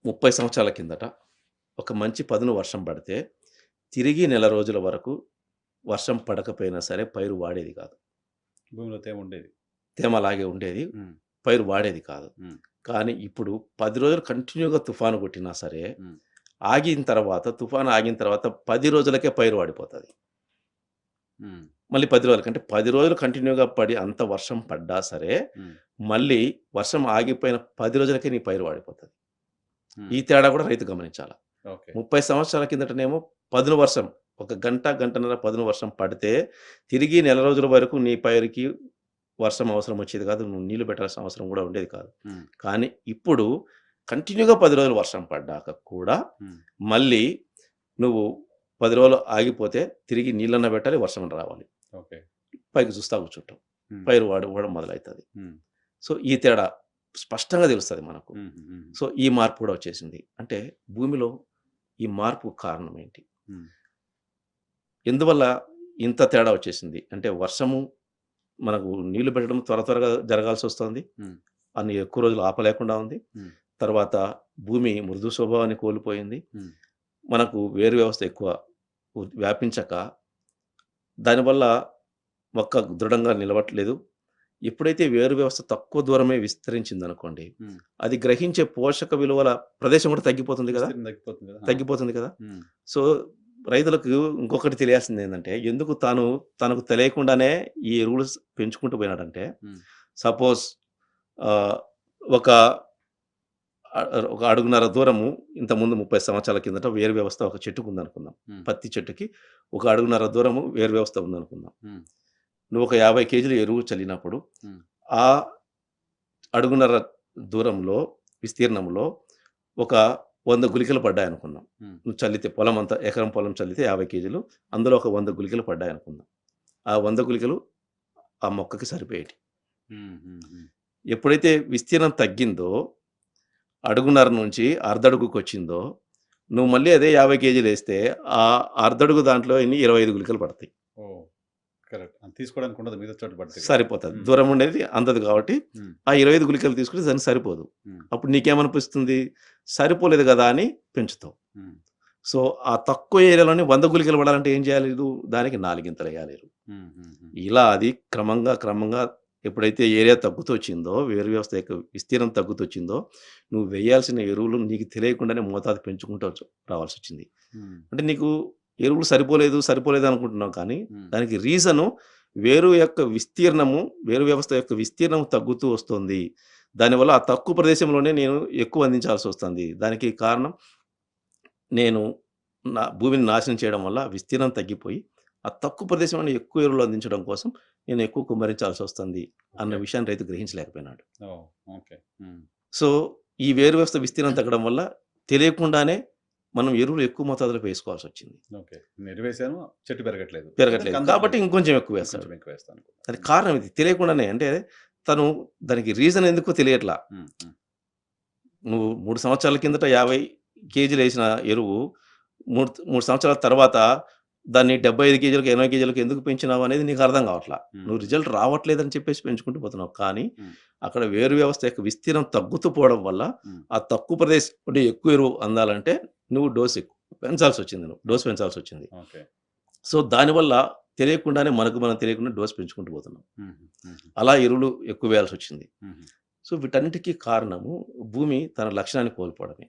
30 సంవత్సరాల కిందట ఒక మంచి పదును వర్షం పడితే, తిరిగి నెల రోజుల వరకు వర్షం పడకపోయినా సరే పైరు వాడేది కాదు. భూమిలో తేమ ఉండేది. తేమ అలాగే ఉండేది. హ్మ్. పైరు వాడేది కాదు. హ్మ్. కానీ ఇప్పుడు 10 రోజులు కంటిన్యూగా తుఫాను కొట్టినా సరే, హ్మ్. ఆగిన తర్వాత తుఫాను ఆగిన తర్వాత 10 రోజులకే పైరు వాడిపోతది. హ్మ్. మళ్ళీ 10 రోజులకి అంటే 10 రోజులు కంటిన్యూగా పడి అంత వర్షం పడ్డా సరే, హ్మ్. మళ్ళీ వర్షం ఆగిపోయిన 10 రోజులకే నీ పైరు వాడిపోతది. హ్మ్. ఈ తేడా కూడా రైతు గమనించాల. ఓకే. 30 సంవత్సరాల కిందటనేమో పదును వర్షం. ఒక గంట, గంటన్నర పదును వర్షం పడితే, తిరిగి నెల రోజుల వరకు నీ పైరుకి వర్షం అవసరం వచ్చేది కాదు. నువ్వు నీళ్లు పెట్టాల్సిన అవసరం కూడా ఉండేది కాదు. హ్మ్. కానీ ఇప్పుడు కంటిన్యూగా 10 రోజులు వర్షం పడ్డాక కూడా హ్మ్. మళ్ళీ నువ్వు 10 రోజులు ఆగిపోతే తిరిగి నీళ్ళన్నా పెట్టాలి, వర్షమన్నా రావాలి. ఓకే. పైకి చూస్తా కూర్చుంటాం. హ్మ్. పైరు వాడిపోవడం మొదలైతది. హ్మ్. సో, ఈ తేడా స్పష్టంగా తెలుస్తది మనకు. హుహుహు. సో, ఈ మార్పు కూడా వచ్చేసింది. అంటే భూమిలో ఈ మార్పు కారణం ఏంటి? హ్మ్. ఎందువల్ల ఇంత తేడా వచ్చేసింది? అంటే వర్షము మనకు నీళ్లు పెట్టడం త్వరగా జరగాల్సొస్తోంది. హ్మ్. అన్ని ఎక్కువ రోజులు ఆపలేకుండా ఉంది. హ్మ్. తర్వాత భూమి మృదు స్వభావాన్ని కోల్పోయింది. హ్మ్. మనకు వేరు వ్యవస్థ ఎక్కువ వ్యాపించక దానివల్ల మొక్క దృఢంగా నిలవట్లేదు. ఎప్పుడైతే వేరు వ్యవస్థ తక్కువ దూరమే విస్తరించిందనుకోండి, హ్మ్. అది గ్రహించే పోషక విలువల ప్రదేశం కూడా తగ్గిపోతుంది గదా! విస్తీర్ణం తగ్గిపోతుంది కదా! ఆ! తగ్గిపోతుంది కదా! హ్మ్. సో, రైతులకు ఇంకొకటి తెలియాల్సిందేందంటే, ఎందుకు తనకు తెలియకుండానే ఈ ఎరువులు పెంచుకుంటూ పోయినాడంటే, హ్మ్. సపోజ్ ఆహ్, ఒక ఒక అడుగున్నర దూరము ఇంతకుముందు 30 సంవత్సరాల కిందట వేరు వ్యవస్థ ఒక చెట్టుకుందనుకుందాం. హ్మ్. పత్తి చెట్టుకి ఒక అడుగున్నర దూరము వేరు వ్యవస్థ ఉందనుకుందాం. హ్మ్. నువ్వు ఒక 50 కేజీల ఎరువు చల్లినప్పుడు, హ్మ్. ఆ అడుగున్నర దూరంలో విస్తీర్ణంలో ఒక 100 గుళికలు పడ్డాయనుకుందాం. హ్మ్. నువ్వు చల్లితే పొలమంతా ఎకరం పొలం చల్లితే 50 కేజీలు. అందులో ఒక 100 గుళికలు పడ్డాయనుకుందాం. ఆ 100 గుళికలు ఆ మొక్కకి సరిపోయేటియి. హ్మ్. హ్మ్. హ్మ్. ఎప్పుడైతే విస్తీర్ణం తగ్గిందో, అడుగున్నర నుంచి అర్ధడుగుకొచ్చిందో, నువ్వు మళ్ళీ అదే 50 కేజీలేస్తే ఆ అర్ధడుగు దాంట్లో ఎన్ని 25 గుళికలు పడతాయి. ఓహ్! కరెక్ట్. తీసుకోవడానికి ఉండదు. మిగతా చోట పడితే కూడా. సరిపోతది. హ్మ్. దూరం ఉండేది అందదు కాబట్టి, హ్మ్. ఆ 25 గుళికలు తీసుకుంటే దానికి సరిపోదు. హ్మ్. అప్పుడు నీకేమనిపిస్తుంది? సరిపోలేదు గదా! అని పెంచుతావు. హ్మ్. సో, ఆ తక్కువ ఏరియాలోనే 100 గుళికలు పడాలంటే ఏం చేయాలి నువ్వు? దానికి నాలుగింతలెయ్యాలి ఎరువు. హ్మ్. హ్మ్. హ్మ్. ఇలా అది క్రమంగా ఎప్పుడైతే ఏరియా తగ్గుతూ వచ్చిందో, వేరు వ్యవస్థ యొక్క విస్తీర్ణం తగ్గుతొచ్చిందో, నువ్వు వేయాల్సిన ఎరువులు నీకు తెలియకుండానే మోతాదు పెంచుకుంటూ రావాల్సొచ్చింది. హ్మ్. అంటే నీకు ఎరువులు సరిపోలేదు అనుకుంటున్నావు కానీ, హ్మ్. దానికి రీజను వేరు యొక్క విస్తీర్ణము, వేరు వ్యవస్థ యొక్క విస్తీర్ణం తగ్గుతూ వస్తోంది. దానివల్ల ఆ తక్కువ ప్రదేశంలోనే నేను ఎక్కువ అందించాల్సొస్తుంది. దానికి కారణం నేను నా భూమిని నాశనం చేయడం వల్ల విస్తీర్ణం తగ్గిపోయి, ఆ తక్కువ ప్రదేశంలోనే ఎక్కువ ఎరువులు అందించడం కోసం నేను ఎక్కువ కుమ్మరించాల్సొస్తుంది అన్న ఓకే. విషయాన్ని రైతు గ్రహించలేకపోయినాడు. ఓహ్! ఓకే. హ్మ్. సో, ఈ వేరు వ్యవస్థ విస్తీర్ణం తగ్గడం వల్ల తెలియకుండానే మనం ఎరువులు ఎక్కువ మోతాదులో వేసుకోవాల్సొచ్చింది. ఓకే. నెరవేశాను. చెట్టు పెరగట్లేదు. లేదా పెరగట్లేదు. కాబట్టి కందట్లేదు. ఇంకొంచెం ఎక్కువేస్తాడు. ఇంకొంచెం ఎక్కువేస్తాననుకున్నా. దానికి హ్మ్. కారణం ఇది. తెలియకుండానే అంటే తను దానికి రీజన్ ఎందుకో తెలియట్లా. హ్మ్. హ్మ్. నువ్వు 3 సంవత్సరాల కిందట 50 కేజీలేసిన ఎరువు 3 సంవత్సరాల తర్వాత దాన్ని 75 కేజీలకి, 80 కేజీలకి ఎందుకు పెంచినావనేది నీకు అర్థం కావట్లా. హ్మ్. నువ్వు రిజల్ట్ రావట్లేదని చెప్పేసి పెంచుకుంటూ పోతున్నావు. కానీ హ్మ్. అక్కడ వేరు వ్యవస్థ యొక్క విస్తీర్ణం తగ్గుతూ పోవడం వల్ల హ్మ్. ఆ తక్కువ ప్రదేశంలో ఎక్కువ ఎరువు అందాలంటే నువ్వు డోస్ ఎక్కువ పెంచాల్సొచ్చింది నువ్వు. Dose okay. పెంచాల్సొచ్చింది. ఓకే. సో, దానివల్ల తెలియకుండానే మనం తెలియకుండా డోస్ పెంచుకుంటూ పోతున్నాం. హుహు. హుహు. అలా ఎరువులు ఎక్కువ వేయాల్సొచ్చింది. హుహు. సో, వీటన్నిటికి కారణము భూమి తన లక్షణాన్ని కోల్పోవడమే.